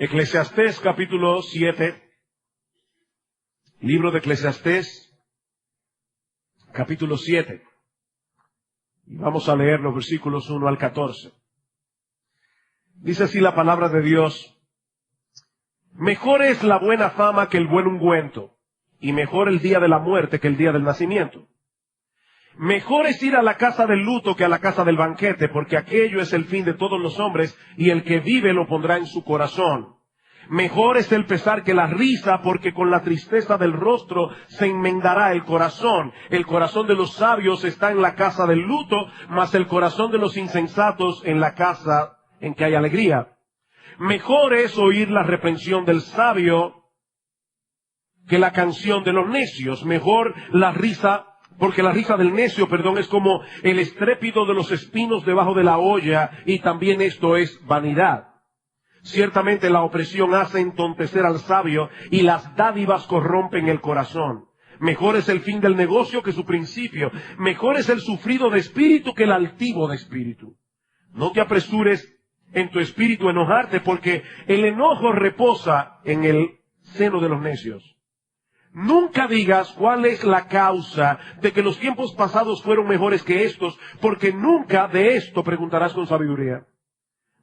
Eclesiastés capítulo 7, libro de Eclesiastés capítulo 7. Y vamos a leer los versículos 1 al 14. Dice así la palabra de Dios: mejor es la buena fama que el buen ungüento, y mejor el día de la muerte que el día del nacimiento. Mejor es ir a la casa del luto que a la casa del banquete, porque aquello es el fin de todos los hombres, y el que vive lo pondrá en su corazón. Mejor es el pesar que la risa, porque con la tristeza del rostro se enmendará el corazón. El corazón de los sabios está en la casa del luto, mas el corazón de los insensatos en la casa en que hay alegría. Mejor es oír la reprensión del sabio que la canción de los necios. Mejor la risa, porque la risa del necio, es como el estrépito de los espinos debajo de la olla, y también esto es vanidad. Ciertamente la opresión hace entontecer al sabio, y las dádivas corrompen el corazón. Mejor es el fin del negocio que su principio. Mejor es el sufrido de espíritu que el altivo de espíritu. No te apresures en tu espíritu a enojarte, porque el enojo reposa en el seno de los necios. Nunca digas cuál es la causa de que los tiempos pasados fueron mejores que estos, porque nunca de esto preguntarás con sabiduría.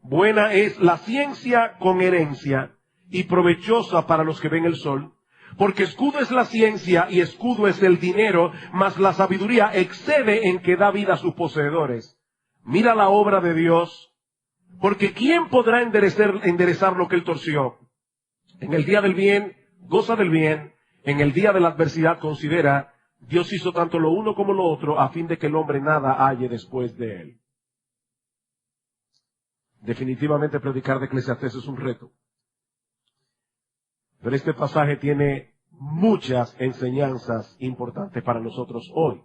Buena es la ciencia con herencia, y provechosa para los que ven el sol, porque escudo es la ciencia y escudo es el dinero, mas la sabiduría excede en que da vida a sus poseedores. Mira la obra de Dios, porque ¿quién podrá enderezar lo que él torció? En el día del bien, goza del bien. En el día de la adversidad considera: Dios hizo tanto lo uno como lo otro, a fin de que el hombre nada halle después de él. Definitivamente predicar de Eclesiastés es un reto. Pero este pasaje tiene muchas enseñanzas importantes para nosotros hoy.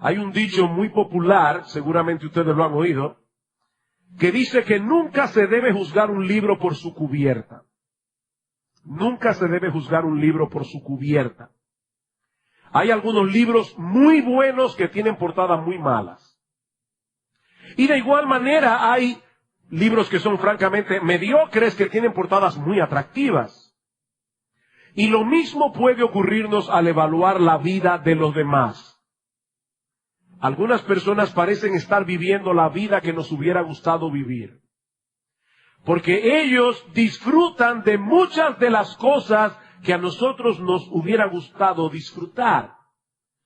Hay un dicho muy popular, seguramente ustedes lo han oído, que dice que nunca se debe juzgar un libro por su cubierta. Nunca se debe juzgar un libro por su cubierta. Hay algunos libros muy buenos que tienen portadas muy malas. Y de igual manera hay libros que son francamente mediocres que tienen portadas muy atractivas. Y lo mismo puede ocurrirnos al evaluar la vida de los demás. Algunas personas parecen estar viviendo la vida que nos hubiera gustado vivir, porque ellos disfrutan de muchas de las cosas que a nosotros nos hubiera gustado disfrutar.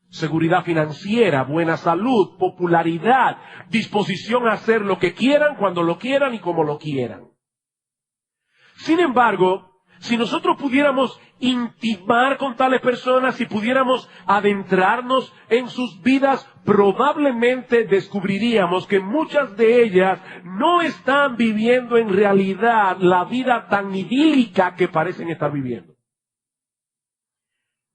Seguridad financiera, buena salud, popularidad, disposición a hacer lo que quieran, cuando lo quieran y como lo quieran. Sin embargo, si nosotros pudiéramos intimar con tales personas, si pudiéramos adentrarnos en sus vidas, probablemente descubriríamos que muchas de ellas no están viviendo en realidad la vida tan idílica que parecen estar viviendo.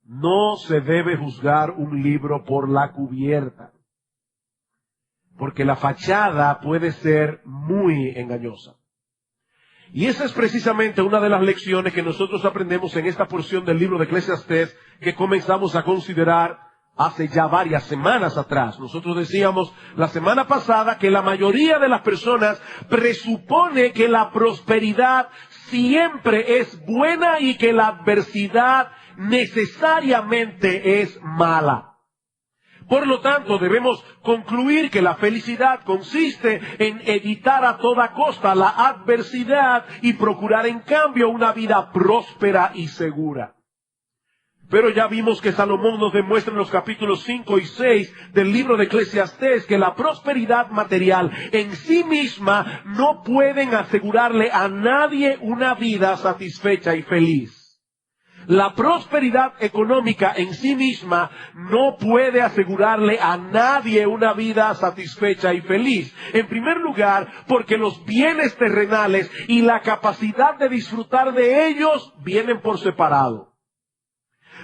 No se debe juzgar un libro por la cubierta, porque la fachada puede ser muy engañosa. Y esa es precisamente una de las lecciones que nosotros aprendemos en esta porción del libro de Eclesiastés que comenzamos a considerar hace ya varias semanas atrás. Nosotros decíamos la semana pasada que la mayoría de las personas presupone que la prosperidad siempre es buena y que la adversidad necesariamente es mala. Por lo tanto, debemos concluir que la felicidad consiste en evitar a toda costa la adversidad y procurar en cambio una vida próspera y segura. Pero ya vimos que Salomón nos demuestra en los capítulos 5 y 6 del libro de Eclesiastés que la prosperidad material en sí misma no pueden asegurarle a nadie una vida satisfecha y feliz. La prosperidad económica en sí misma no puede asegurarle a nadie una vida satisfecha y feliz. En primer lugar, porque los bienes terrenales y la capacidad de disfrutar de ellos vienen por separado.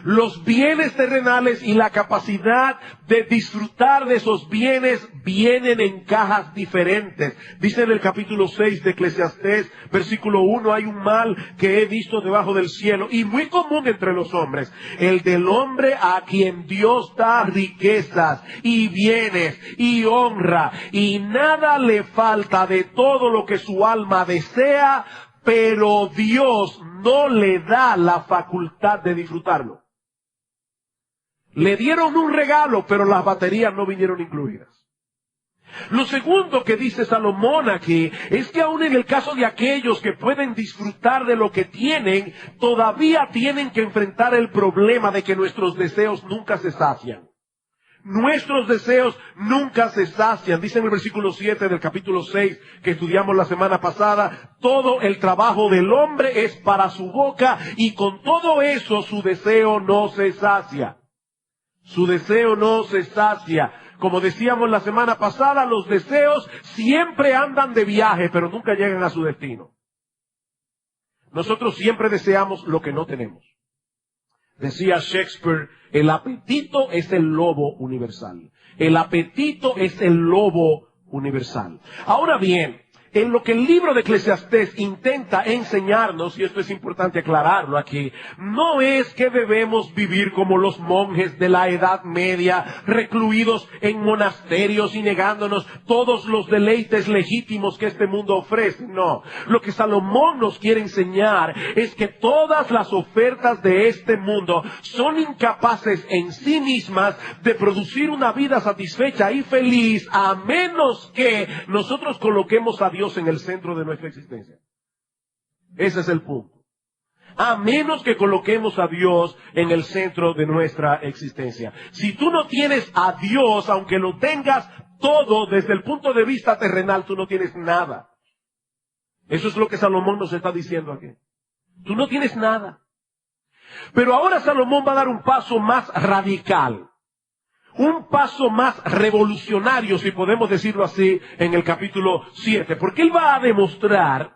Los bienes terrenales y la capacidad de disfrutar de esos bienes vienen en cajas diferentes. Dice en el capítulo 6 de Eclesiastés, versículo 1, hay un mal que he visto debajo del cielo y muy común entre los hombres, el del hombre a quien Dios da riquezas y bienes y honra y nada le falta de todo lo que su alma desea, pero Dios no le da la facultad de disfrutarlo. Le dieron un regalo, pero las baterías no vinieron incluidas. Lo segundo que dice Salomón aquí es que aún en el caso de aquellos que pueden disfrutar de lo que tienen, todavía tienen que enfrentar el problema de que nuestros deseos nunca se sacian. Nuestros deseos nunca se sacian. Dice en el versículo 7 del capítulo 6 que estudiamos la semana pasada, todo el trabajo del hombre es para su boca y con todo eso su deseo no se sacia. Su deseo no se sacia. Como decíamos la semana pasada, los deseos siempre andan de viaje, pero nunca llegan a su destino. Nosotros siempre deseamos lo que no tenemos. Decía Shakespeare, el apetito es el lobo universal. El apetito es el lobo universal. Ahora bien, en lo que el libro de Eclesiastés intenta enseñarnos, y esto es importante aclararlo aquí, no es que debemos vivir como los monjes de la Edad Media, recluidos en monasterios y negándonos todos los deleites legítimos que este mundo ofrece. No, lo que Salomón nos quiere enseñar es que todas las ofertas de este mundo son incapaces en sí mismas de producir una vida satisfecha y feliz, a menos que nosotros coloquemos a Dios en el centro de nuestra existencia. Ese es el punto. A menos que coloquemos a Dios en el centro de nuestra existencia. Si tú no tienes a Dios, aunque lo tengas todo desde el punto de vista terrenal, tú no tienes nada. Eso es lo que Salomón nos está diciendo aquí. Tú no tienes nada. Pero ahora Salomón va a dar un paso más radical. Un paso más revolucionario, si podemos decirlo así, en el capítulo 7. Porque él va a demostrar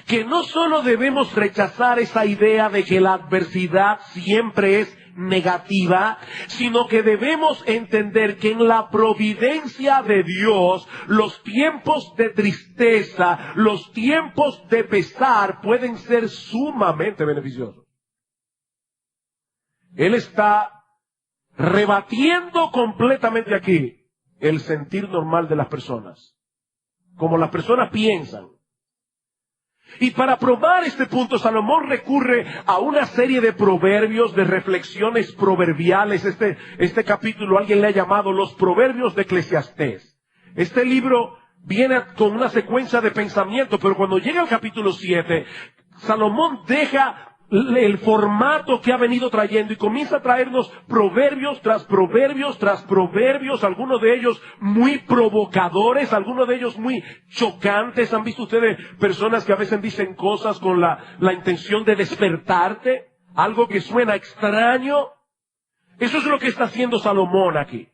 que no solo debemos rechazar esa idea de que la adversidad siempre es negativa, sino que debemos entender que en la providencia de Dios, los tiempos de tristeza, los tiempos de pesar pueden ser sumamente beneficiosos. Él está rebatiendo completamente aquí el sentir normal de las personas, como las personas piensan. Y para probar este punto, Salomón recurre a una serie de proverbios, de reflexiones proverbiales. Este capítulo alguien le ha llamado los proverbios de Eclesiastés. Este libro viene con una secuencia de pensamiento, pero cuando llega al capítulo 7, Salomón deja el formato que ha venido trayendo y comienza a traernos proverbios tras proverbios tras proverbios, algunos de ellos muy provocadores, algunos de ellos muy chocantes. ¿Han visto ustedes personas que a veces dicen cosas con la intención de despertarte? Algo que suena extraño. Eso es lo que está haciendo Salomón aquí.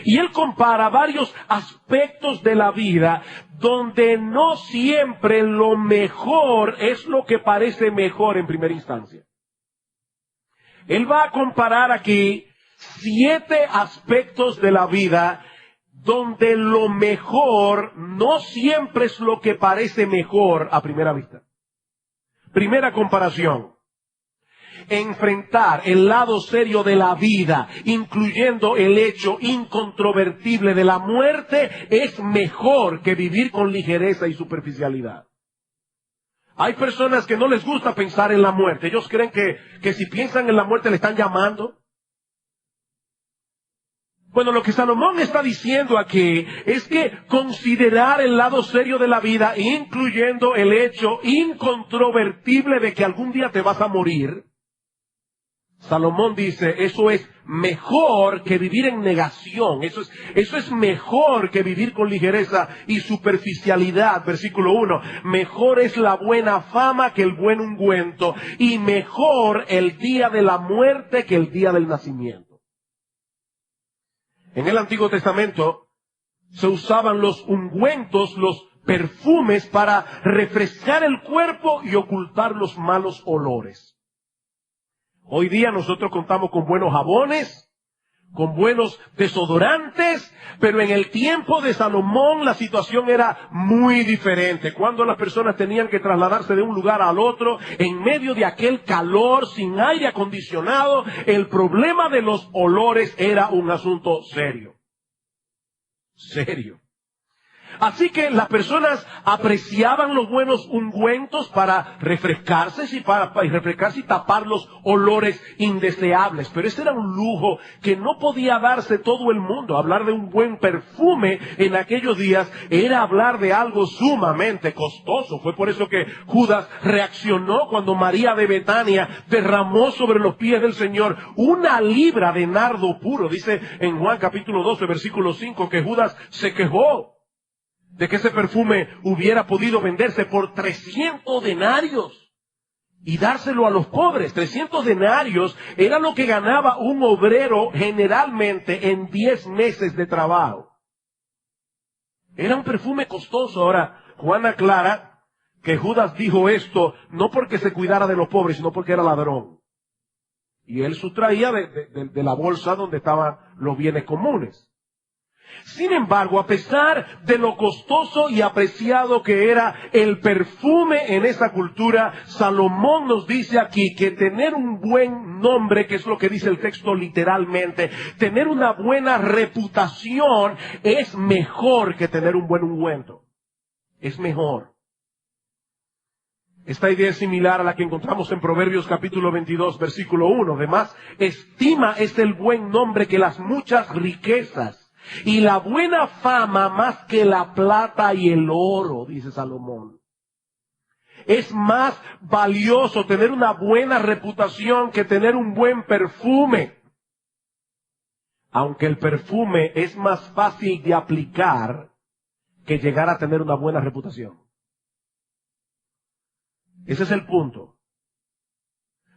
Y él compara varios aspectos de la vida donde no siempre lo mejor es lo que parece mejor en primera instancia. Él va a comparar aquí 7 aspectos de la vida donde lo mejor no siempre es lo que parece mejor a primera vista. Primera comparación. Enfrentar el lado serio de la vida, incluyendo el hecho incontrovertible de la muerte, es mejor que vivir con ligereza y superficialidad. Hay personas que no les gusta pensar en la muerte. Ellos creen que si piensan en la muerte le están llamando. Bueno, lo que Salomón está diciendo aquí es que considerar el lado serio de la vida, incluyendo el hecho incontrovertible de que algún día te vas a morir, Salomón dice, eso es mejor que vivir en negación, eso es mejor que vivir con ligereza y superficialidad. Versículo 1, mejor es la buena fama que el buen ungüento, y mejor el día de la muerte que el día del nacimiento. En el Antiguo Testamento se usaban los ungüentos, los perfumes, para refrescar el cuerpo y ocultar los malos olores. Hoy día nosotros contamos con buenos jabones, con buenos desodorantes, pero en el tiempo de Salomón la situación era muy diferente. Cuando las personas tenían que trasladarse de un lugar al otro, en medio de aquel calor, sin aire acondicionado, el problema de los olores era un asunto serio. Serio. Así que las personas apreciaban los buenos ungüentos para refrescarse y tapar los olores indeseables. Pero ese era un lujo que no podía darse todo el mundo. Hablar de un buen perfume en aquellos días era hablar de algo sumamente costoso. Fue por eso que Judas reaccionó cuando María de Betania derramó sobre los pies del Señor 1 libra de nardo puro. Dice en Juan capítulo 12, versículo 5, que Judas se quejó de que ese perfume hubiera podido venderse por 300 denarios y dárselo a los pobres. 300 denarios era lo que ganaba un obrero generalmente en 10 meses de trabajo. Era un perfume costoso. Ahora, Juan aclara que Judas dijo esto no porque se cuidara de los pobres, sino porque era ladrón. Y él sustraía de la bolsa donde estaban los bienes comunes. Sin embargo, a pesar de lo costoso y apreciado que era el perfume en esa cultura, Salomón nos dice aquí que tener un buen nombre, que es lo que dice el texto literalmente, tener una buena reputación es mejor que tener un buen ungüento. Es mejor. Esta idea es similar a la que encontramos en Proverbios capítulo 22, versículo 1. Además, estima es el buen nombre que las muchas riquezas. Y la buena fama más que la plata y el oro, dice Salomón. Es más valioso tener una buena reputación que tener un buen perfume. Aunque el perfume es más fácil de aplicar que llegar a tener una buena reputación. Ese es el punto.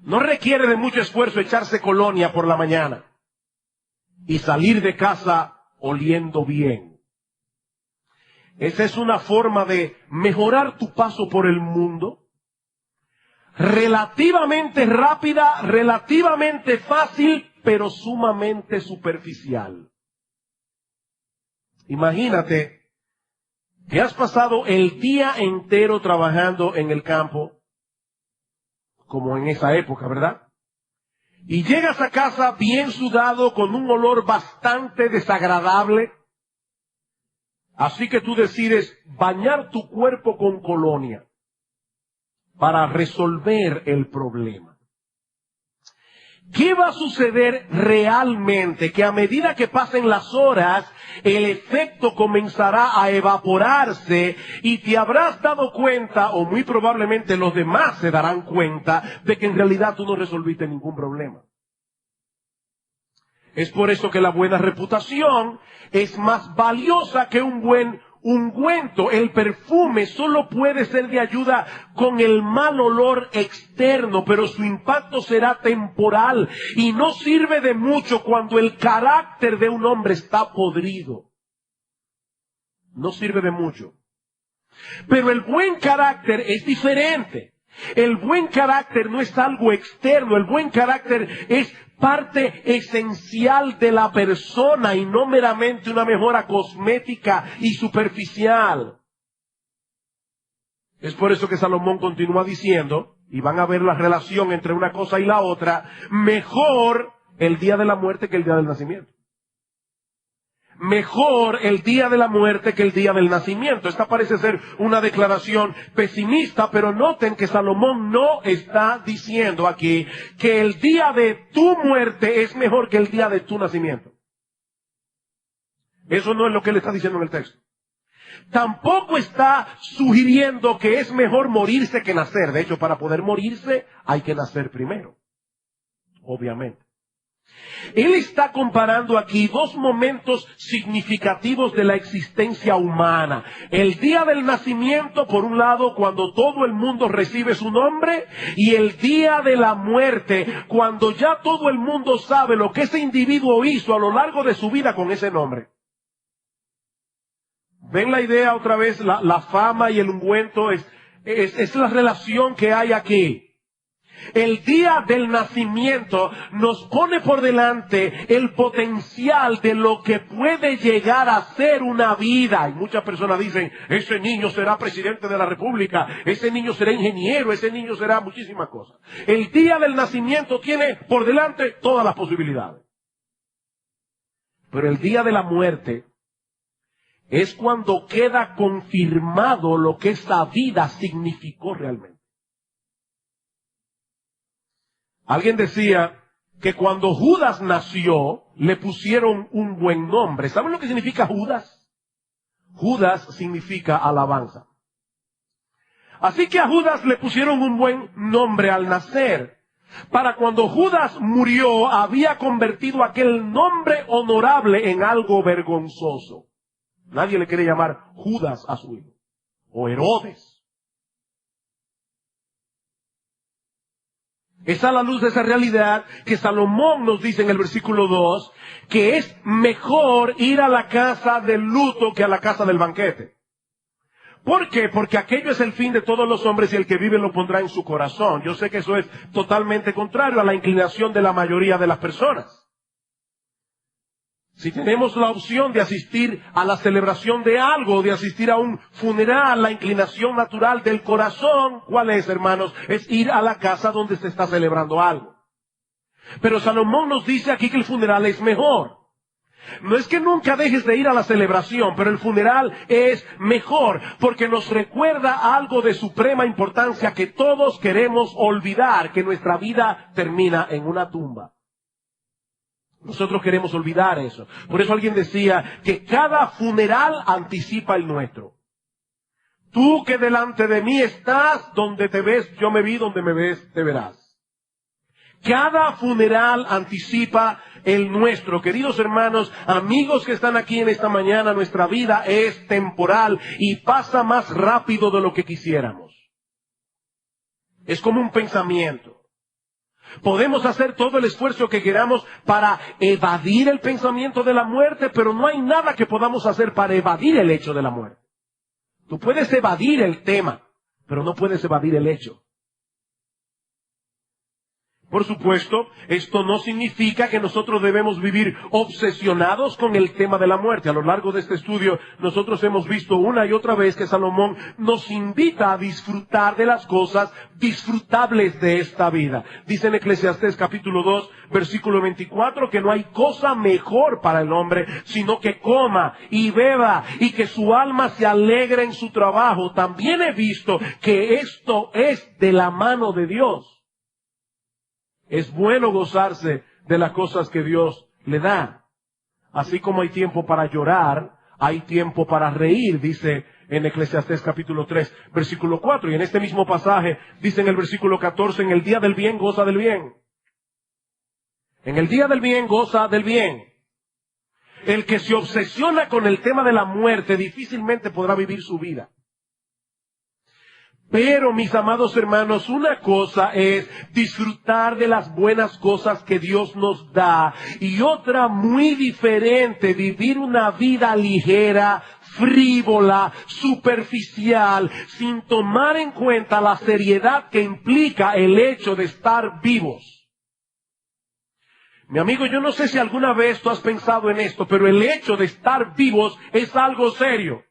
No requiere de mucho esfuerzo echarse colonia por la mañana y salir de casa oliendo bien. Esa es una forma de mejorar tu paso por el mundo, relativamente rápida, relativamente fácil, pero sumamente superficial. Imagínate que has pasado el día entero trabajando en el campo, como en esa época, ¿verdad? Y llegas a casa bien sudado, con un olor bastante desagradable. Así que tú decides bañar tu cuerpo con colonia para resolver el problema. ¿Qué va a suceder realmente? Que a medida que pasen las horas, el efecto comenzará a evaporarse y te habrás dado cuenta, o muy probablemente los demás se darán cuenta, de que en realidad tú no resolviste ningún problema. Es por eso que la buena reputación es más valiosa que un buen ungüento. El perfume solo puede ser de ayuda con el mal olor externo, pero su impacto será temporal y no sirve de mucho cuando el carácter de un hombre está podrido. No sirve de mucho. Pero el buen carácter es diferente. El buen carácter no es algo externo, el buen carácter es parte esencial de la persona y no meramente una mejora cosmética y superficial. Es por eso que Salomón continúa diciendo, y van a ver la relación entre una cosa y la otra, mejor el día de la muerte que el día del nacimiento. Mejor el día de la muerte que el día del nacimiento. Esta parece ser una declaración pesimista, pero noten que Salomón no está diciendo aquí que el día de tu muerte es mejor que el día de tu nacimiento. Eso no es lo que él está diciendo en el texto. Tampoco está sugiriendo que es mejor morirse que nacer. De hecho, para poder morirse hay que nacer primero. Obviamente. Él está comparando aquí dos momentos significativos de la existencia humana. El día del nacimiento, por un lado, cuando todo el mundo recibe su nombre, y el día de la muerte, cuando ya todo el mundo sabe lo que ese individuo hizo a lo largo de su vida con ese nombre. ¿Ven la idea otra vez? La fama y el ungüento es la relación que hay aquí. El día del nacimiento nos pone por delante el potencial de lo que puede llegar a ser una vida. Y muchas personas dicen, ese niño será presidente de la República, ese niño será ingeniero, ese niño será muchísimas cosas. El día del nacimiento tiene por delante todas las posibilidades. Pero el día de la muerte es cuando queda confirmado lo que esa vida significó realmente. Alguien decía que cuando Judas nació, le pusieron un buen nombre. ¿Saben lo que significa Judas? Judas significa alabanza. Así que a Judas le pusieron un buen nombre al nacer. Para cuando Judas murió, había convertido aquel nombre honorable en algo vergonzoso. Nadie le quiere llamar Judas a su hijo. O Herodes. Es a la luz de esa realidad que Salomón nos dice en el versículo 2 que es mejor ir a la casa del luto que a la casa del banquete. ¿Por qué? Porque aquello es el fin de todos los hombres y el que vive lo pondrá en su corazón. Yo sé que eso es totalmente contrario a la inclinación de la mayoría de las personas. Si tenemos la opción de asistir a la celebración de algo, de asistir a un funeral, la inclinación natural del corazón, ¿cuál es, hermanos? Es ir a la casa donde se está celebrando algo. Pero Salomón nos dice aquí que el funeral es mejor. No es que nunca dejes de ir a la celebración, pero el funeral es mejor porque nos recuerda algo de suprema importancia que todos queremos olvidar, que nuestra vida termina en una tumba. Nosotros queremos olvidar eso. Por eso alguien decía que cada funeral anticipa el nuestro. Tú que delante de mí estás, donde te ves, yo me vi, donde me ves, te verás. Cada funeral anticipa el nuestro. Queridos hermanos, amigos que están aquí en esta mañana, nuestra vida es temporal y pasa más rápido de lo que quisiéramos. Es como un pensamiento. Podemos hacer todo el esfuerzo que queramos para evadir el pensamiento de la muerte, pero no hay nada que podamos hacer para evadir el hecho de la muerte. Tú puedes evadir el tema, pero no puedes evadir el hecho. Por supuesto, esto no significa que nosotros debemos vivir obsesionados con el tema de la muerte. A lo largo de este estudio, nosotros hemos visto una y otra vez que Salomón nos invita a disfrutar de las cosas disfrutables de esta vida. Dice en Eclesiastés capítulo 2, versículo 24, que no hay cosa mejor para el hombre, sino que coma y beba y que su alma se alegre en su trabajo. También he visto que esto es de la mano de Dios. Es bueno gozarse de las cosas que Dios le da. Así como hay tiempo para llorar, hay tiempo para reír, dice en Eclesiastés capítulo 3, versículo 4. Y en este mismo pasaje dice en el versículo 14, en el día del bien goza del bien. En el día del bien goza del bien. El que se obsesiona con el tema de la muerte difícilmente podrá vivir su vida. Pero, mis amados hermanos, una cosa es disfrutar de las buenas cosas que Dios nos da y otra muy diferente, vivir una vida ligera, frívola, superficial, sin tomar en cuenta la seriedad que implica el hecho de estar vivos. Mi amigo, yo no sé si alguna vez tú has pensado en esto, pero el hecho de estar vivos es algo serio.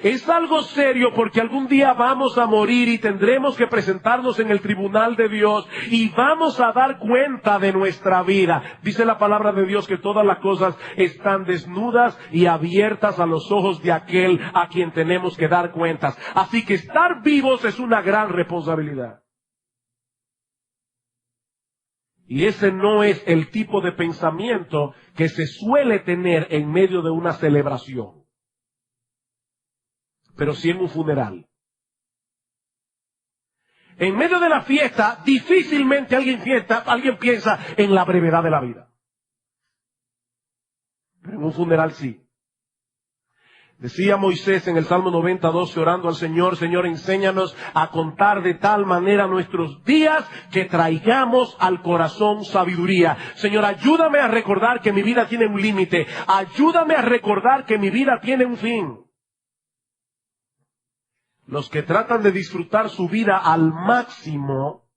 Es algo serio porque algún día vamos a morir y tendremos que presentarnos en el tribunal de Dios y vamos a dar cuenta de nuestra vida. Dice la palabra de Dios que todas las cosas están desnudas y abiertas a los ojos de aquel a quien tenemos que dar cuentas. Así que estar vivos es una gran responsabilidad. Y ese no es el tipo de pensamiento que se suele tener en medio de una celebración. Pero sí en un funeral. En medio de la fiesta, difícilmente alguien piensa en la brevedad de la vida. Pero en un funeral sí. Decía Moisés en el Salmo 90:12 orando al Señor, Señor, enséñanos a contar de tal manera nuestros días que traigamos al corazón sabiduría. Señor, ayúdame a recordar que mi vida tiene un límite. Ayúdame a recordar que mi vida tiene un fin. Los que tratan de disfrutar su vida al máximo,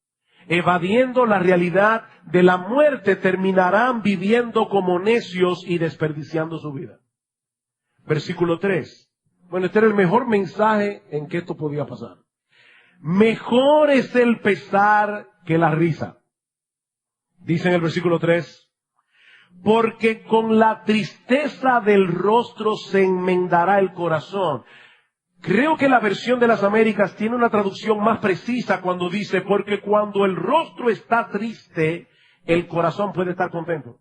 evadiendo la realidad de la muerte, terminarán viviendo como necios y desperdiciando su vida. Versículo 3. Bueno, este era el mejor mensaje en que esto podía pasar. Mejor es el pesar que la risa. Dice en el versículo 3. porque con la tristeza del rostro se enmendará el corazón. Creo que la versión de las Américas tiene una traducción más precisa cuando dice, porque cuando el rostro está triste, el corazón puede estar contento.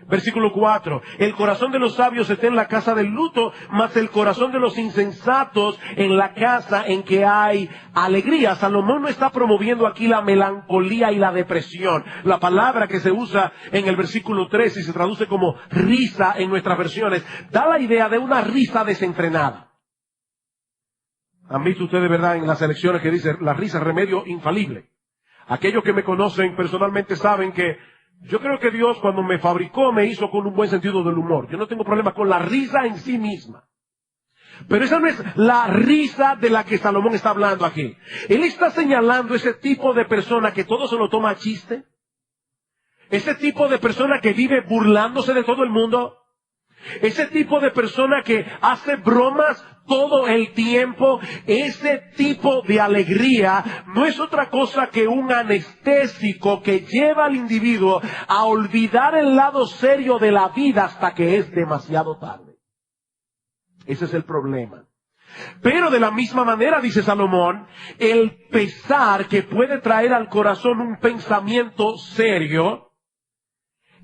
Versículo 4, el corazón de los sabios está en la casa del luto, mas el corazón de los insensatos en la casa en que hay alegría. Salomón no está promoviendo aquí la melancolía y la depresión. La palabra que se usa en el versículo 3 y se traduce como risa en nuestras versiones, da la idea de una risa desenfrenada. Han visto ustedes, ¿verdad?, en las elecciones que dice la risa remedio infalible. Aquellos que me conocen personalmente saben que yo creo que Dios cuando me fabricó me hizo con un buen sentido del humor. Yo no tengo problema con la risa en sí misma. Pero esa no es la risa de la que Salomón está hablando aquí. Él está señalando ese tipo de persona que todo se lo toma a chiste. Ese tipo de persona que vive burlándose de todo el mundo. Ese tipo de persona que hace bromas todo el tiempo. Ese tipo de alegría no es otra cosa que un anestésico que lleva al individuo a olvidar el lado serio de la vida hasta que es demasiado tarde. Ese es el problema. Pero de la misma manera, dice Salomón, el pesar que puede traer al corazón un pensamiento serio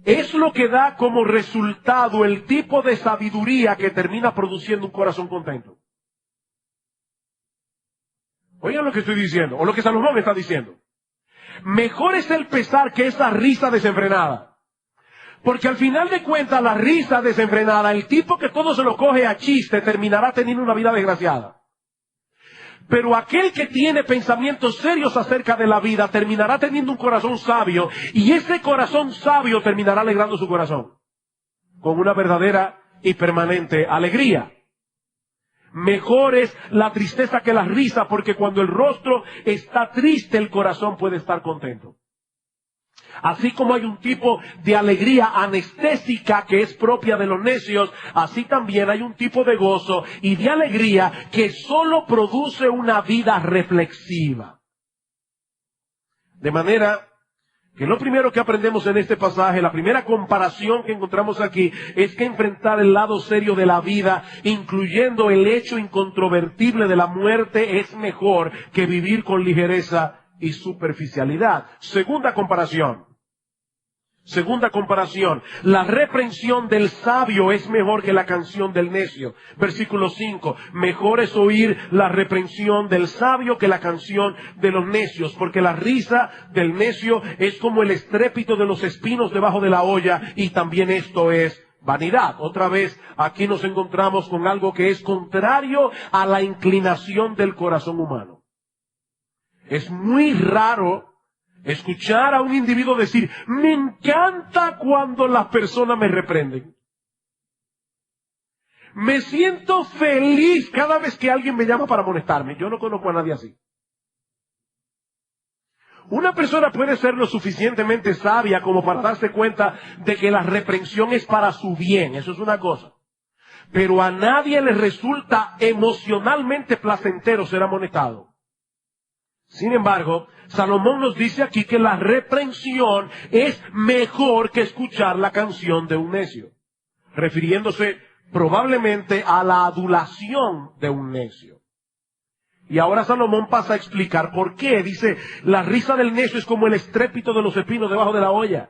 es lo que da como resultado el tipo de sabiduría que termina produciendo un corazón contento. Oigan lo que estoy diciendo, o lo que Salomón está diciendo. Mejor es el pesar que esa risa desenfrenada. Porque al final de cuentas, la risa desenfrenada, el tipo que todo se lo coge a chiste, terminará teniendo una vida desgraciada. Pero aquel que tiene pensamientos serios acerca de la vida terminará teniendo un corazón sabio, y ese corazón sabio terminará alegrando su corazón con una verdadera y permanente alegría. Mejor es la tristeza que la risa, porque cuando el rostro está triste, el corazón puede estar contento. Así como hay un tipo de alegría anestésica que es propia de los necios, así también hay un tipo de gozo y de alegría que solo produce una vida reflexiva. De manera que lo primero que aprendemos en este pasaje, la primera comparación que encontramos aquí, es que enfrentar el lado serio de la vida, incluyendo el hecho incontrovertible de la muerte, es mejor que vivir con ligereza y superficialidad. Segunda comparación, la reprensión del sabio es mejor que la canción del necio. Versículo 5, mejor es oír la reprensión del sabio que la canción de los necios, porque la risa del necio es como el estrépito de los espinos debajo de la olla, y también esto es vanidad. Otra vez, aquí nos encontramos con algo que es contrario a la inclinación del corazón humano. Es muy raro escuchar a un individuo decir, me encanta cuando las personas me reprenden. Me siento feliz cada vez que alguien me llama para amonestarme. Yo no conozco a nadie así. Una persona puede ser lo suficientemente sabia como para darse cuenta de que la reprensión es para su bien. Eso es una cosa. Pero a nadie le resulta emocionalmente placentero ser amonestado. Sin embargo, Salomón nos dice aquí que la reprensión es mejor que escuchar la canción de un necio, refiriéndose probablemente a la adulación de un necio. Y ahora Salomón pasa a explicar por qué. Dice, la risa del necio es como el estrépito de los espinos debajo de la olla.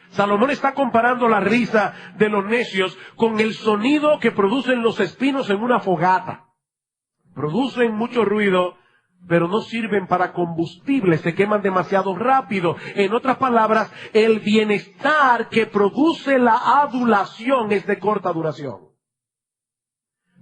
Salomón está comparando la risa de los necios con el sonido que producen los espinos en una fogata. Producen mucho ruido, pero no sirven para combustible, se queman demasiado rápido. En otras palabras, el bienestar que produce la adulación es de corta duración.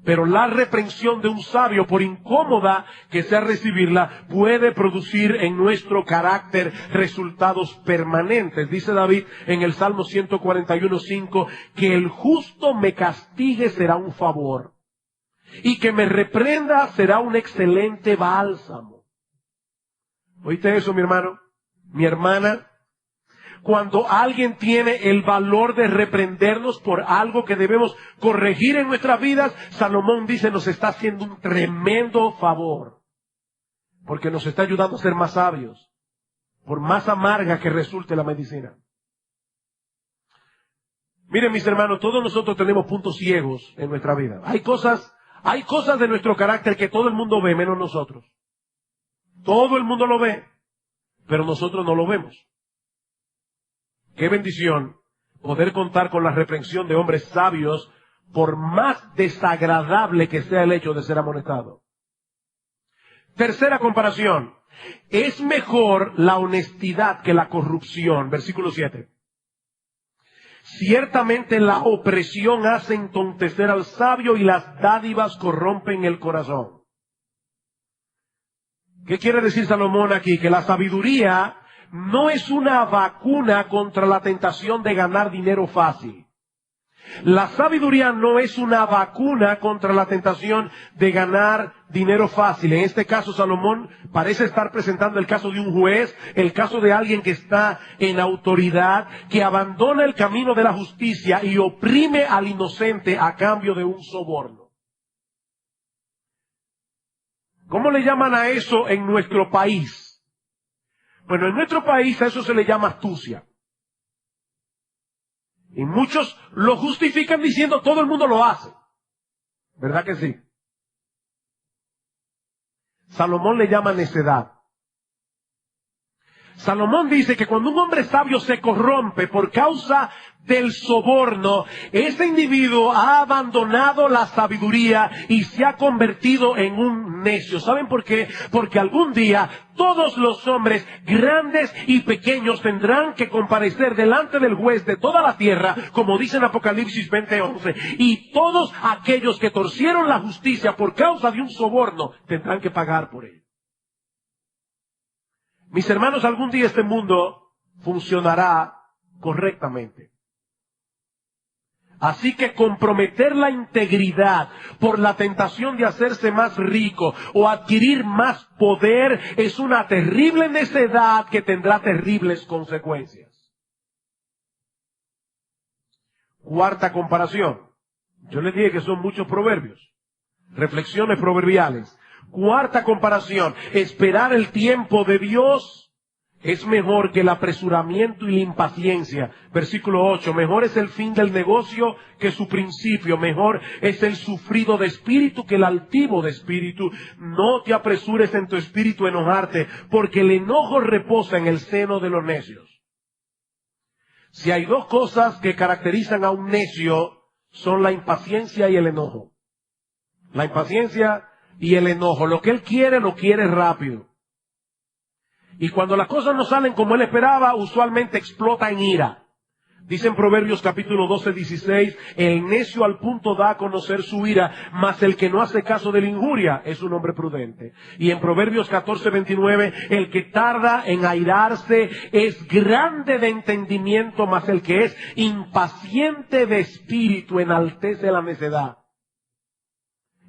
Pero la reprensión de un sabio, por incómoda que sea recibirla, puede producir en nuestro carácter resultados permanentes. Dice David en el Salmo 141:5, que el justo me castigue será un favor, y que me reprenda será un excelente bálsamo. ¿Oíste eso, mi hermano? Mi hermana. Cuando alguien tiene el valor de reprendernos por algo que debemos corregir en nuestras vidas, Salomón dice, nos está haciendo un tremendo favor, porque nos está ayudando a ser más sabios, por más amarga que resulte la medicina. Miren, mis hermanos, todos nosotros tenemos puntos ciegos en nuestra vida. Hay cosas de nuestro carácter que todo el mundo ve, menos nosotros. Todo el mundo lo ve, pero nosotros no lo vemos. Qué bendición poder contar con la reprensión de hombres sabios, por más desagradable que sea el hecho de ser amonestado. Tercera comparación. Es mejor la honestidad que la corrupción. Versículo 7. Ciertamente la opresión hace entontecer al sabio y las dádivas corrompen el corazón. ¿Qué quiere decir Salomón aquí? Que la sabiduría no es una vacuna contra la tentación de ganar dinero fácil. La sabiduría no es una vacuna contra la tentación de ganar dinero fácil. En este caso, Salomón parece estar presentando el caso de un juez, el caso de alguien que está en autoridad, que abandona el camino de la justicia y oprime al inocente a cambio de un soborno. ¿Cómo le llaman a eso en nuestro país? Bueno, en nuestro país a eso se le llama astucia. Y muchos lo justifican diciendo todo el mundo lo hace. ¿Verdad que sí? Salomón le llama necedad. Salomón dice que cuando un hombre sabio se corrompe por causa del soborno, ese individuo ha abandonado la sabiduría y se ha convertido en un necio. ¿Saben por qué? Porque algún día todos los hombres, grandes y pequeños, tendrán que comparecer delante del juez de toda la tierra, como dice en Apocalipsis 20:11, y todos aquellos que torcieron la justicia por causa de un soborno tendrán que pagar por ello. Mis hermanos, algún día este mundo funcionará correctamente. Así que comprometer la integridad por la tentación de hacerse más rico o adquirir más poder es una terrible necedad que tendrá terribles consecuencias. Cuarta comparación. Yo les dije que son muchos proverbios, reflexiones proverbiales. Cuarta comparación, esperar el tiempo de Dios es mejor que el apresuramiento y la impaciencia. Versículo 8, mejor es el fin del negocio que su principio, mejor es el sufrido de espíritu que el altivo de espíritu. No te apresures en tu espíritu a enojarte, porque el enojo reposa en el seno de los necios. Si hay dos cosas que caracterizan a un necio, son la impaciencia y el enojo. La impaciencia y el enojo. Lo que él quiere, lo quiere rápido. Y cuando las cosas no salen como él esperaba, usualmente explota en ira. Dice en Proverbios capítulo 12:16, el necio al punto da a conocer su ira, mas el que no hace caso de la injuria es un hombre prudente. Y en Proverbios 14:29, el que tarda en airarse es grande de entendimiento, mas el que es impaciente de espíritu enaltece la necedad.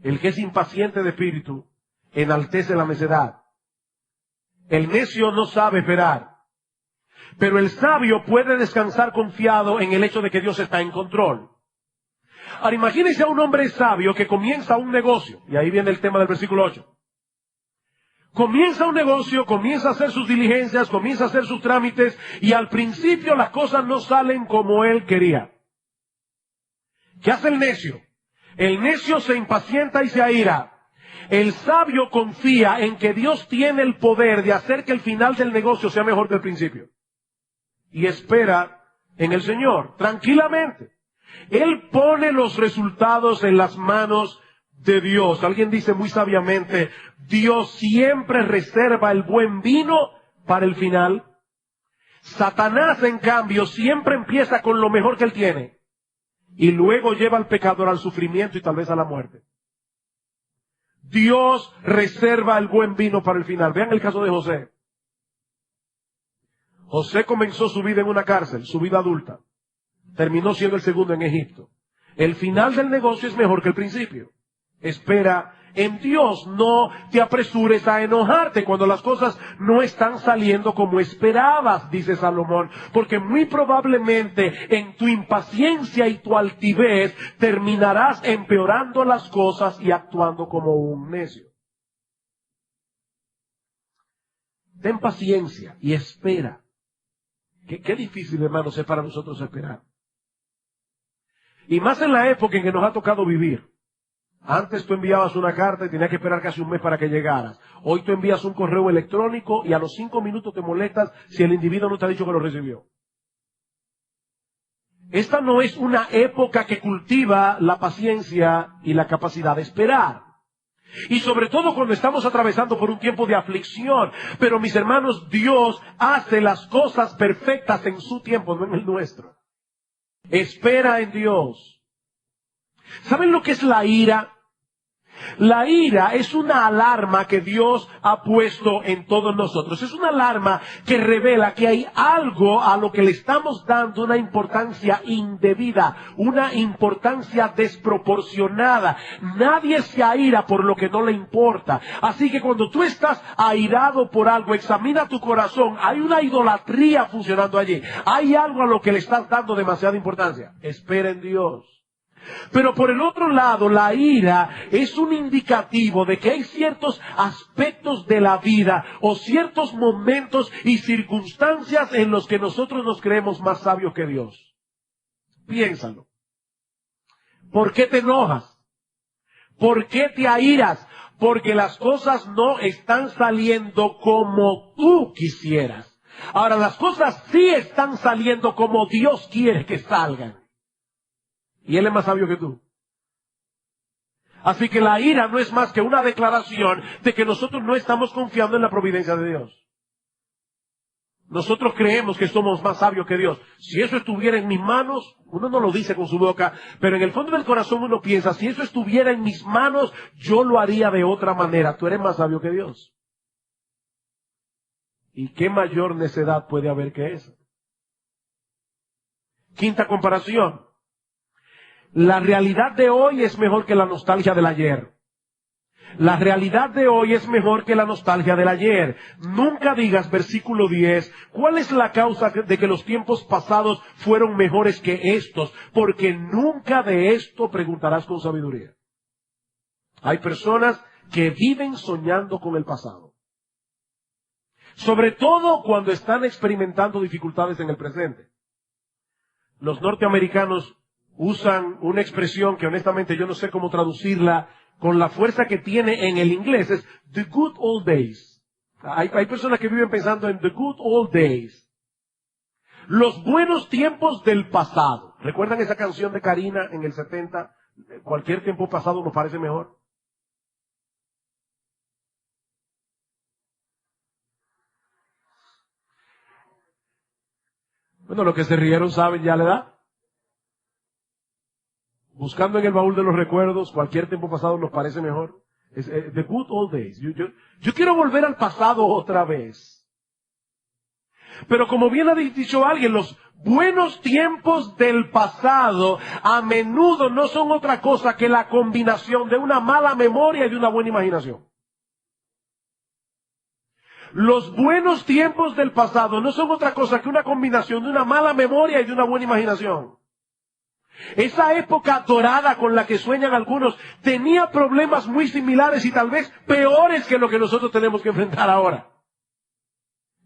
El que es impaciente de espíritu enaltece la necedad. El necio no sabe esperar, pero el sabio puede descansar confiado en el hecho de que Dios está en control. Ahora imagínense a un hombre sabio que comienza un negocio, y ahí viene el tema del versículo 8. Comienza un negocio, comienza a hacer sus diligencias, comienza a hacer sus trámites, y al principio las cosas no salen como él quería. ¿Qué hace el necio? El necio se impacienta y se aira. El sabio confía en que Dios tiene el poder de hacer que el final del negocio sea mejor que el principio. Y espera en el Señor, tranquilamente. Él pone los resultados en las manos de Dios. Alguien dice muy sabiamente, Dios siempre reserva el buen vino para el final. Satanás, en cambio, siempre empieza con lo mejor que él tiene. Y luego lleva al pecador al sufrimiento y tal vez a la muerte. Dios reserva el buen vino para el final. Vean el caso de José. José comenzó su vida en una cárcel, su vida adulta. Terminó siendo el segundo en Egipto. El final del negocio es mejor que el principio. Espera en Dios, no te apresures a enojarte cuando las cosas no están saliendo como esperabas, dice Salomón, porque muy probablemente en tu impaciencia y tu altivez terminarás empeorando las cosas y actuando como un necio. Ten paciencia y espera. Qué difícil, hermanos, es para nosotros esperar. Y más en la época en que nos ha tocado vivir. Antes tú enviabas una carta y tenías que esperar casi un mes para que llegaras. Hoy tú envías un correo electrónico y a los 5 minutos te molestas si el individuo no te ha dicho que lo recibió. Esta no es una época que cultiva la paciencia y la capacidad de esperar. Y sobre todo cuando estamos atravesando por un tiempo de aflicción. Pero mis hermanos, Dios hace las cosas perfectas en su tiempo, no en el nuestro. Espera en Dios. ¿Saben lo que es la ira? La ira es una alarma que Dios ha puesto en todos nosotros. Es una alarma que revela que hay algo a lo que le estamos dando una importancia indebida, una importancia desproporcionada. Nadie se aira por lo que no le importa. Así que cuando tú estás airado por algo, examina tu corazón. Hay una idolatría funcionando allí. Hay algo a lo que le estás dando demasiada importancia. Espera en Dios. Pero por el otro lado, la ira es un indicativo de que hay ciertos aspectos de la vida o ciertos momentos y circunstancias en los que nosotros nos creemos más sabios que Dios. Piénsalo. ¿Por qué te enojas? ¿Por qué te airas? Porque las cosas no están saliendo como tú quisieras. Ahora, las cosas sí están saliendo como Dios quiere que salgan. Y Él es más sabio que tú. Así que la ira no es más que una declaración de que nosotros no estamos confiando en la providencia de Dios. Nosotros creemos que somos más sabios que Dios. Si eso estuviera en mis manos, uno no lo dice con su boca, pero en el fondo del corazón uno piensa, si eso estuviera en mis manos, yo lo haría de otra manera. Tú eres más sabio que Dios. ¿Y qué mayor necedad puede haber que esa? Quinta comparación. La realidad de hoy es mejor que la nostalgia del ayer. La realidad de hoy es mejor que la nostalgia del ayer. Nunca digas, versículo 10, ¿cuál es la causa de que los tiempos pasados fueron mejores que estos? Porque nunca de esto preguntarás con sabiduría. Hay personas que viven soñando con el pasado. Sobre todo cuando están experimentando dificultades en el presente. Los norteamericanos usan una expresión que honestamente yo no sé cómo traducirla con la fuerza que tiene en el inglés. Es the good old days. Hay personas que viven pensando en the good old days. Los buenos tiempos del pasado. ¿Recuerdan esa canción de Karina en el 70? Cualquier tiempo pasado nos parece mejor. Bueno, los que se rieron saben ya la edad. Buscando en el baúl de los recuerdos, cualquier tiempo pasado nos parece mejor. Es the good old days. Yo quiero volver al pasado otra vez. Pero como bien ha dicho alguien, los buenos tiempos del pasado a menudo no son otra cosa que la combinación de una mala memoria y de una buena imaginación. Los buenos tiempos del pasado no son otra cosa que una combinación de una mala memoria y de una buena imaginación. Esa época dorada con la que sueñan algunos tenía problemas muy similares y tal vez peores que lo que nosotros tenemos que enfrentar ahora.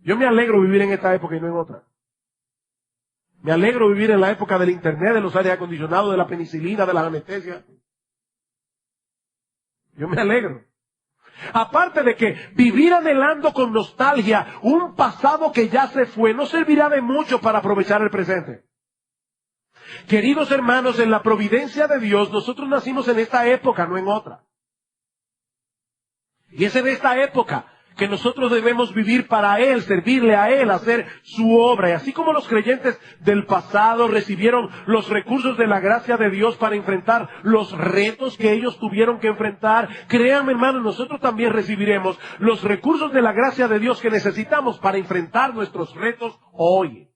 Yo me alegro vivir en esta época y no en otra. Me alegro vivir en la época del internet, de los aires acondicionados, de la penicilina, de la anestesia. Yo me alegro. Aparte de que vivir anhelando con nostalgia un pasado que ya se fue no servirá de mucho para aprovechar el presente. Queridos hermanos, en la providencia de Dios, nosotros nacimos en esta época, no en otra. Y es en esta época que nosotros debemos vivir para Él, servirle a Él, hacer su obra. Y así como los creyentes del pasado recibieron los recursos de la gracia de Dios para enfrentar los retos que ellos tuvieron que enfrentar, créanme hermanos, nosotros también recibiremos los recursos de la gracia de Dios que necesitamos para enfrentar nuestros retos hoy.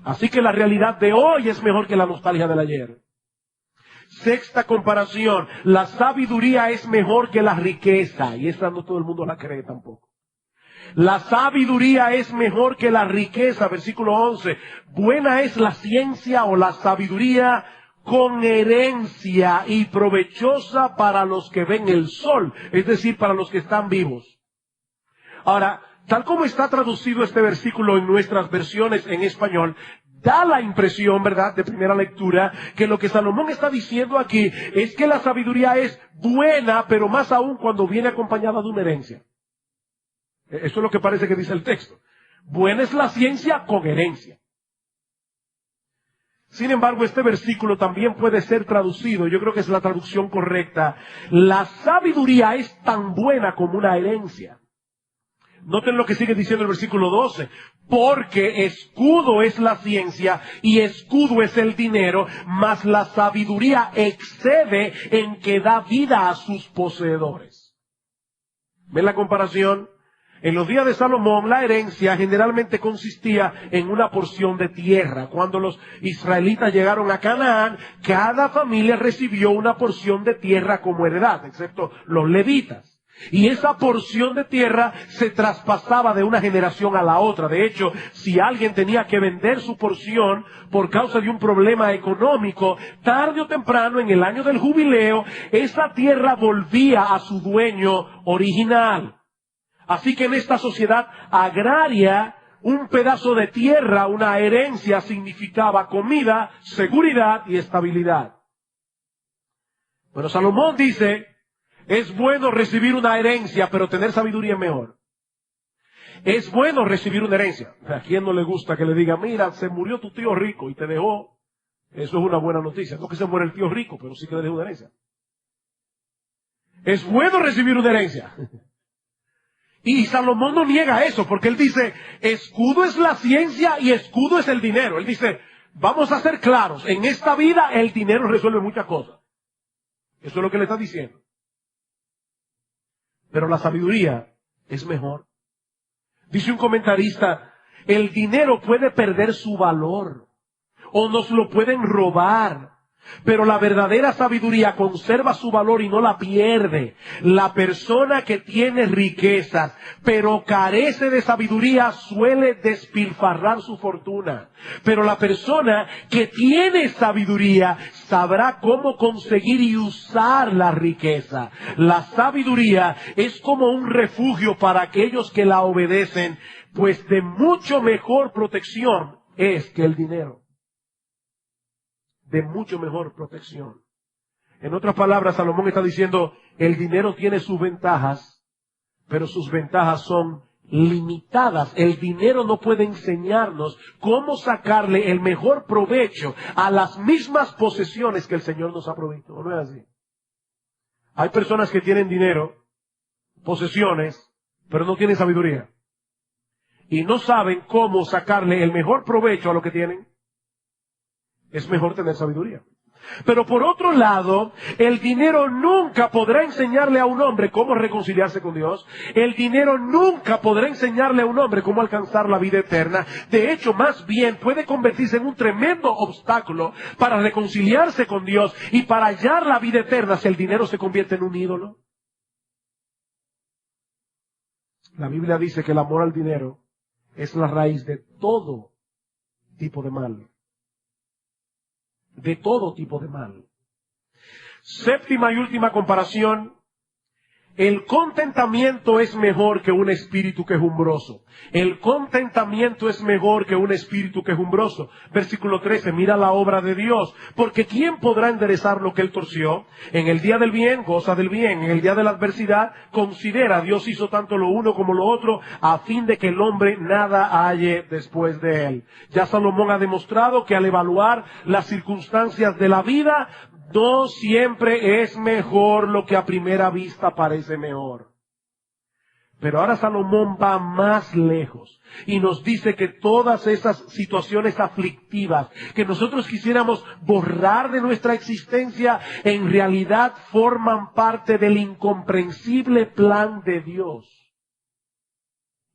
Así que la realidad de hoy es mejor que la nostalgia del ayer. Sexta comparación, la sabiduría es mejor que la riqueza. Y esa no todo el mundo la cree tampoco. La sabiduría es mejor que la riqueza. Versículo 11. Buena es la ciencia o la sabiduría con herencia y provechosa para los que ven el sol. Es decir, para los que están vivos. Ahora, tal como está traducido este versículo en nuestras versiones en español, da la impresión, ¿verdad?, de primera lectura, que lo que Salomón está diciendo aquí es que la sabiduría es buena, pero más aún cuando viene acompañada de una herencia. Eso es lo que parece que dice el texto. Buena es la ciencia con herencia. Sin embargo, este versículo también puede ser traducido, yo creo que es la traducción correcta. La sabiduría es tan buena como una herencia. Noten lo que sigue diciendo el versículo 12. Porque escudo es la ciencia y escudo es el dinero, mas la sabiduría excede en que da vida a sus poseedores. ¿Ven la comparación? En los días de Salomón, la herencia generalmente consistía en una porción de tierra. Cuando los israelitas llegaron a Canaán, cada familia recibió una porción de tierra como heredad, excepto los levitas. Y esa porción de tierra se traspasaba de una generación a la otra. De hecho, si alguien tenía que vender su porción por causa de un problema económico, tarde o temprano, en el año del jubileo, esa tierra volvía a su dueño original. Así que en esta sociedad agraria, un pedazo de tierra, una herencia, significaba comida, seguridad y estabilidad. Pero Salomón dice, es bueno recibir una herencia, pero tener sabiduría es mejor. Es bueno recibir una herencia. ¿A quién no le gusta que le diga, mira, se murió tu tío rico y te dejó? Eso es una buena noticia. No que se muere el tío rico, pero sí que le dejó una herencia. Es bueno recibir una herencia. Y Salomón no niega eso, porque él dice, escudo es la ciencia y escudo es el dinero. Él dice, vamos a ser claros, en esta vida el dinero resuelve muchas cosas. Eso es lo que le está diciendo. Pero la sabiduría es mejor. Dice un comentarista, el dinero puede perder su valor, o nos lo pueden robar. Pero la verdadera sabiduría conserva su valor y no la pierde. La persona que tiene riquezas, pero carece de sabiduría, suele despilfarrar su fortuna. Pero la persona que tiene sabiduría sabrá cómo conseguir y usar la riqueza. La sabiduría es como un refugio para aquellos que la obedecen, pues de mucho mejor protección es que el dinero. De mucho mejor protección. En otras palabras, Salomón está diciendo, el dinero tiene sus ventajas, pero sus ventajas son limitadas. El dinero no puede enseñarnos cómo sacarle el mejor provecho a las mismas posesiones que el Señor nos ha provisto. ¿No es así? Hay personas que tienen dinero, posesiones, pero no tienen sabiduría. Y no saben cómo sacarle el mejor provecho a lo que tienen. Es mejor tener sabiduría. Pero por otro lado, el dinero nunca podrá enseñarle a un hombre cómo reconciliarse con Dios. El dinero nunca podrá enseñarle a un hombre cómo alcanzar la vida eterna. De hecho, más bien puede convertirse en un tremendo obstáculo para reconciliarse con Dios y para hallar la vida eterna si el dinero se convierte en un ídolo. La Biblia dice que el amor al dinero es la raíz de todo tipo de mal. De todo tipo de mal. Séptima y última comparación. El contentamiento es mejor que un espíritu quejumbroso. El contentamiento es mejor que un espíritu quejumbroso. Versículo 13, mira la obra de Dios. Porque ¿quién podrá enderezar lo que él torció? En el día del bien, goza del bien. En el día de la adversidad, considera. Dios hizo tanto lo uno como lo otro, a fin de que el hombre nada halle después de él. Ya Salomón ha demostrado que al evaluar las circunstancias de la vida, no siempre es mejor lo que a primera vista parece mejor. Pero ahora Salomón va más lejos y nos dice que todas esas situaciones aflictivas que nosotros quisiéramos borrar de nuestra existencia, en realidad forman parte del incomprensible plan de Dios.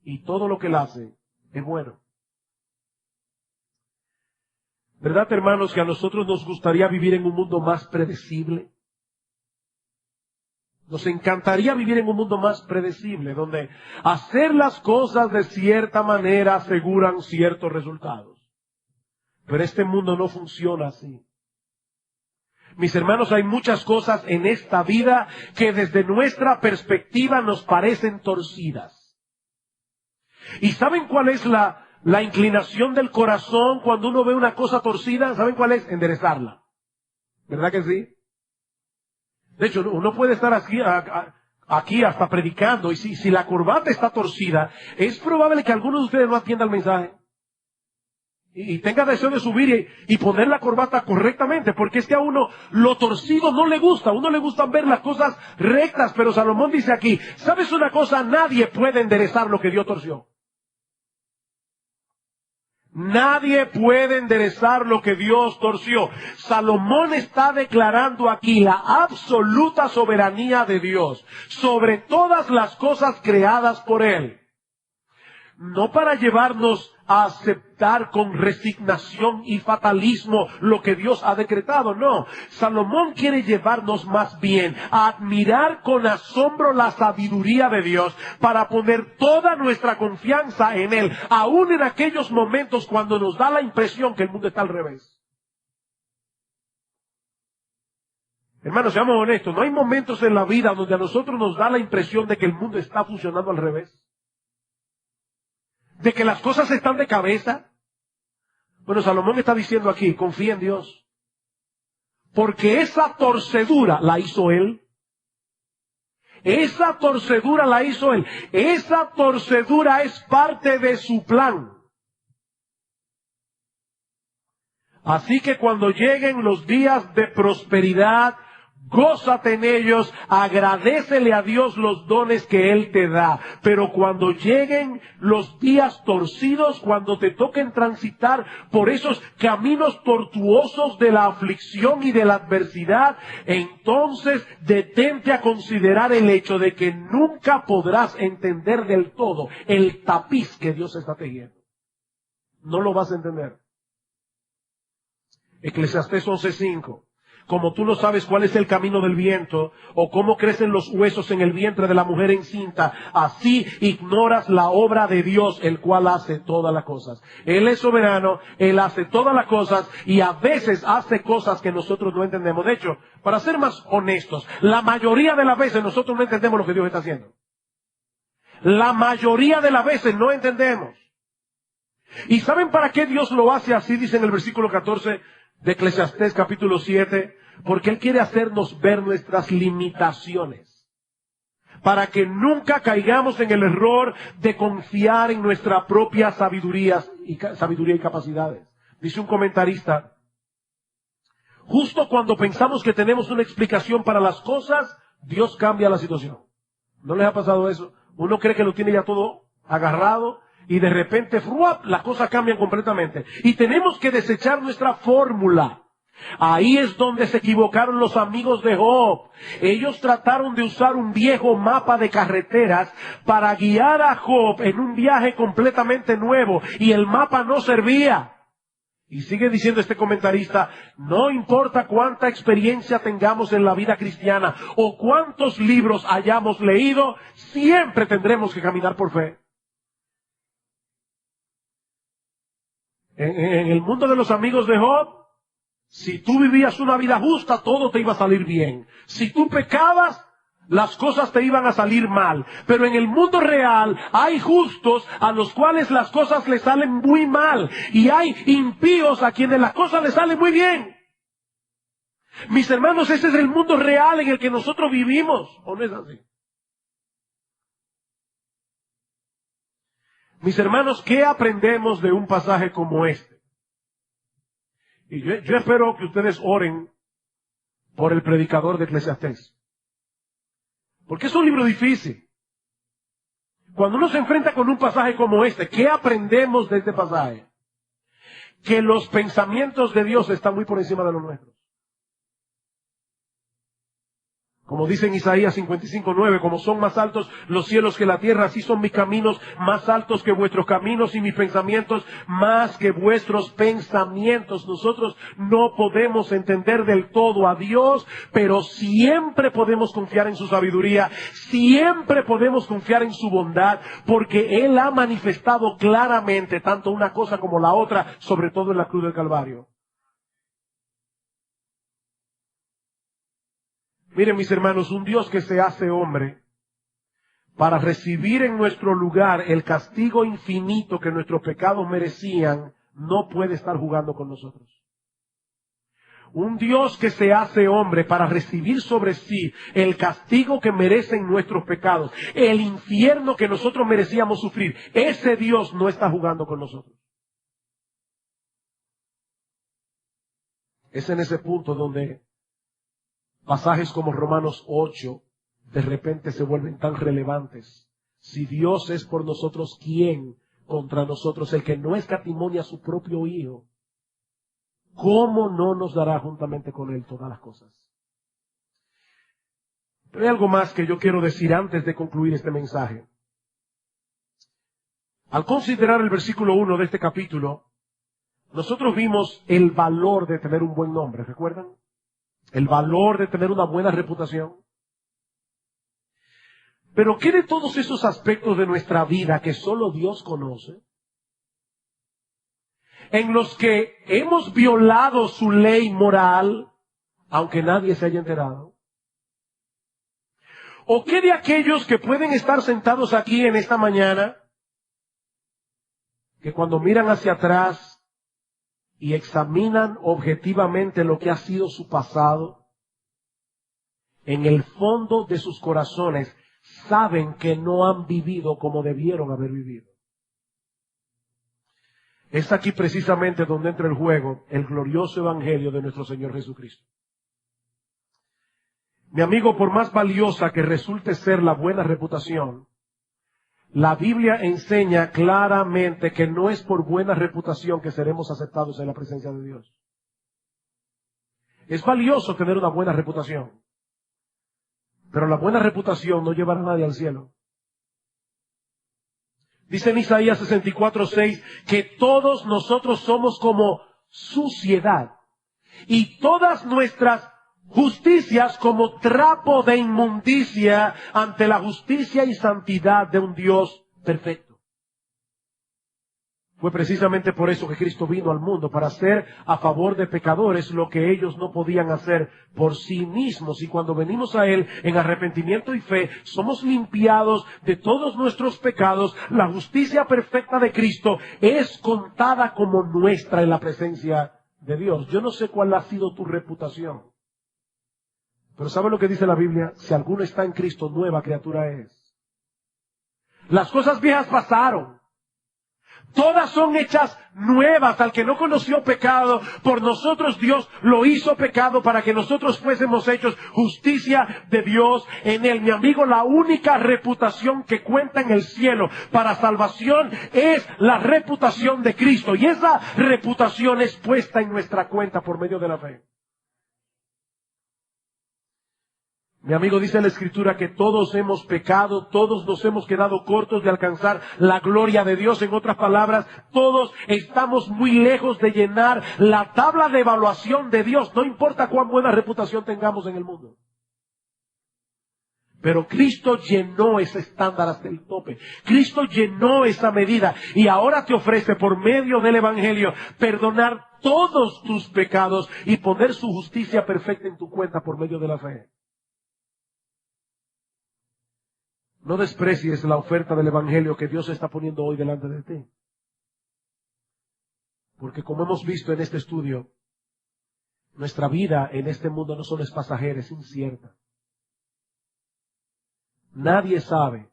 Y todo lo que él hace es bueno. ¿Verdad, hermanos, que a nosotros nos gustaría vivir en un mundo más predecible? Nos encantaría vivir en un mundo más predecible, donde hacer las cosas de cierta manera aseguran ciertos resultados. Pero este mundo no funciona así. Mis hermanos, hay muchas cosas en esta vida que desde nuestra perspectiva nos parecen torcidas. ¿Y saben cuál es la La inclinación del corazón cuando uno ve una cosa torcida, ¿saben cuál es? Enderezarla. ¿Verdad que sí? De hecho, uno puede estar aquí hasta predicando y si la corbata está torcida, es probable que algunos de ustedes no atiendan el mensaje. Y tenga deseo de subir y poner la corbata correctamente, porque es que a uno lo torcido no le gusta, a uno le gustan ver las cosas rectas, pero Salomón dice aquí, ¿sabes una cosa? Nadie puede enderezar lo que Dios torció. Nadie puede enderezar lo que Dios torció. Salomón está declarando aquí la absoluta soberanía de Dios sobre todas las cosas creadas por Él. No para llevarnos a aceptar con resignación y fatalismo lo que Dios ha decretado, no. Salomón quiere llevarnos más bien a admirar con asombro la sabiduría de Dios para poner toda nuestra confianza en Él, aun en aquellos momentos cuando nos da la impresión que el mundo está al revés. Hermanos, seamos honestos, no hay momentos en la vida donde a nosotros nos da la impresión de que el mundo está funcionando al revés. De que las cosas están de cabeza. Bueno, Salomón está diciendo aquí, confía en Dios. Porque esa torcedura la hizo Él. Esa torcedura la hizo Él. Esa torcedura es parte de su plan. Así que cuando lleguen los días de prosperidad, gózate en ellos, agradécele a Dios los dones que Él te da. Pero cuando lleguen los días torcidos, cuando te toquen transitar por esos caminos tortuosos de la aflicción y de la adversidad, entonces detente a considerar el hecho de que nunca podrás entender del todo el tapiz que Dios está tejiendo. No lo vas a entender. Eclesiastés 11:5. Como tú no sabes cuál es el camino del viento, o cómo crecen los huesos en el vientre de la mujer encinta, así ignoras la obra de Dios, el cual hace todas las cosas. Él es soberano, Él hace todas las cosas, y a veces hace cosas que nosotros no entendemos. De hecho, para ser más honestos, la mayoría de las veces nosotros no entendemos lo que Dios está haciendo. La mayoría de las veces no entendemos. ¿Y saben para qué Dios lo hace así? Dice en el versículo 14 de Eclesiastés capítulo 7, porque Él quiere hacernos ver nuestras limitaciones, para que nunca caigamos en el error de confiar en nuestra propia sabiduría y capacidades. Dice un comentarista, justo cuando pensamos que tenemos una explicación para las cosas, Dios cambia la situación. ¿No les ha pasado eso? Uno cree que lo tiene ya todo agarrado, y de repente, ¡fruap!, las cosas cambian completamente. Y tenemos que desechar nuestra fórmula. Ahí es donde se equivocaron los amigos de Job. Ellos trataron de usar un viejo mapa de carreteras para guiar a Job en un viaje completamente nuevo. Y el mapa no servía. Y sigue diciendo este comentarista, no importa cuánta experiencia tengamos en la vida cristiana o cuántos libros hayamos leído, siempre tendremos que caminar por fe. En el mundo de los amigos de Job, si tú vivías una vida justa, todo te iba a salir bien. Si tú pecabas, las cosas te iban a salir mal. Pero en el mundo real hay justos a los cuales las cosas les salen muy mal. Y hay impíos a quienes las cosas les salen muy bien. Mis hermanos, ese es el mundo real en el que nosotros vivimos. ¿O no es así? Mis hermanos, ¿qué aprendemos de un pasaje como este? Y yo espero que ustedes oren por el predicador de Eclesiastés. Porque es un libro difícil. Cuando uno se enfrenta con un pasaje como este, ¿qué aprendemos de este pasaje? Que los pensamientos de Dios están muy por encima de los nuestros. Como dice en Isaías 55:9, como son más altos los cielos que la tierra, así son mis caminos más altos que vuestros caminos y mis pensamientos más que vuestros pensamientos. Nosotros no podemos entender del todo a Dios, pero siempre podemos confiar en su sabiduría, siempre podemos confiar en su bondad, porque Él ha manifestado claramente tanto una cosa como la otra, sobre todo en la cruz del Calvario. Miren, mis hermanos, un Dios que se hace hombre para recibir en nuestro lugar el castigo infinito que nuestros pecados merecían, no puede estar jugando con nosotros. Un Dios que se hace hombre para recibir sobre sí el castigo que merecen nuestros pecados, el infierno que nosotros merecíamos sufrir, ese Dios no está jugando con nosotros. Es en ese punto donde pasajes como Romanos 8 de repente se vuelven tan relevantes. Si Dios es por nosotros, ¿quién contra nosotros? El que no escatimonia a su propio Hijo, ¿cómo no nos dará juntamente con Él todas las cosas? Pero hay algo más que yo quiero decir antes de concluir este mensaje. Al considerar el versículo 1 de este capítulo, nosotros vimos el valor de tener un buen nombre, ¿recuerdan? El valor de tener una buena reputación. Pero ¿qué de todos esos aspectos de nuestra vida que solo Dios conoce? En los que hemos violado su ley moral, aunque nadie se haya enterado. ¿O qué de aquellos que pueden estar sentados aquí en esta mañana, que cuando miran hacia atrás y examinan objetivamente lo que ha sido su pasado, en el fondo de sus corazones saben que no han vivido como debieron haber vivido? Es aquí precisamente donde entra en juego el glorioso evangelio de nuestro Señor Jesucristo. Mi amigo, por más valiosa que resulte ser la buena reputación, la Biblia enseña claramente que no es por buena reputación que seremos aceptados en la presencia de Dios. Es valioso tener una buena reputación, pero la buena reputación no llevará a nadie al cielo. Dice en Isaías 64:6 que todos nosotros somos como suciedad y todas nuestras justicias como trapo de inmundicia ante la justicia y santidad de un Dios perfecto. Fue precisamente por eso que Cristo vino al mundo, para hacer a favor de pecadores lo que ellos no podían hacer por sí mismos. Y cuando venimos a Él en arrepentimiento y fe, somos limpiados de todos nuestros pecados. La justicia perfecta de Cristo es contada como nuestra en la presencia de Dios. Yo no sé cuál ha sido tu reputación, pero ¿sabe lo que dice la Biblia? Si alguno está en Cristo, nueva criatura es. Las cosas viejas pasaron. Todas son hechas nuevas. Al que no conoció pecado, por nosotros Dios lo hizo pecado para que nosotros fuésemos hechos justicia de Dios en Él. Mi amigo, la única reputación que cuenta en el cielo para salvación es la reputación de Cristo. Y esa reputación es puesta en nuestra cuenta por medio de la fe. Mi amigo, dice la Escritura que todos hemos pecado, todos nos hemos quedado cortos de alcanzar la gloria de Dios. En otras palabras, todos estamos muy lejos de llenar la tabla de evaluación de Dios, no importa cuán buena reputación tengamos en el mundo. Pero Cristo llenó ese estándar hasta el tope. Cristo llenó esa medida y ahora te ofrece por medio del Evangelio perdonar todos tus pecados y poner su justicia perfecta en tu cuenta por medio de la fe. No desprecies la oferta del Evangelio que Dios está poniendo hoy delante de ti. Porque como hemos visto en este estudio, nuestra vida en este mundo no solo es pasajera, es incierta. Nadie sabe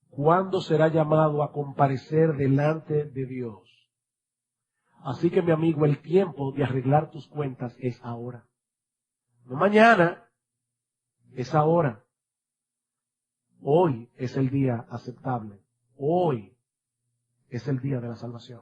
cuándo será llamado a comparecer delante de Dios. Así que, mi amigo, el tiempo de arreglar tus cuentas es ahora. No mañana, es ahora. Hoy es el día aceptable. Hoy es el día de la salvación.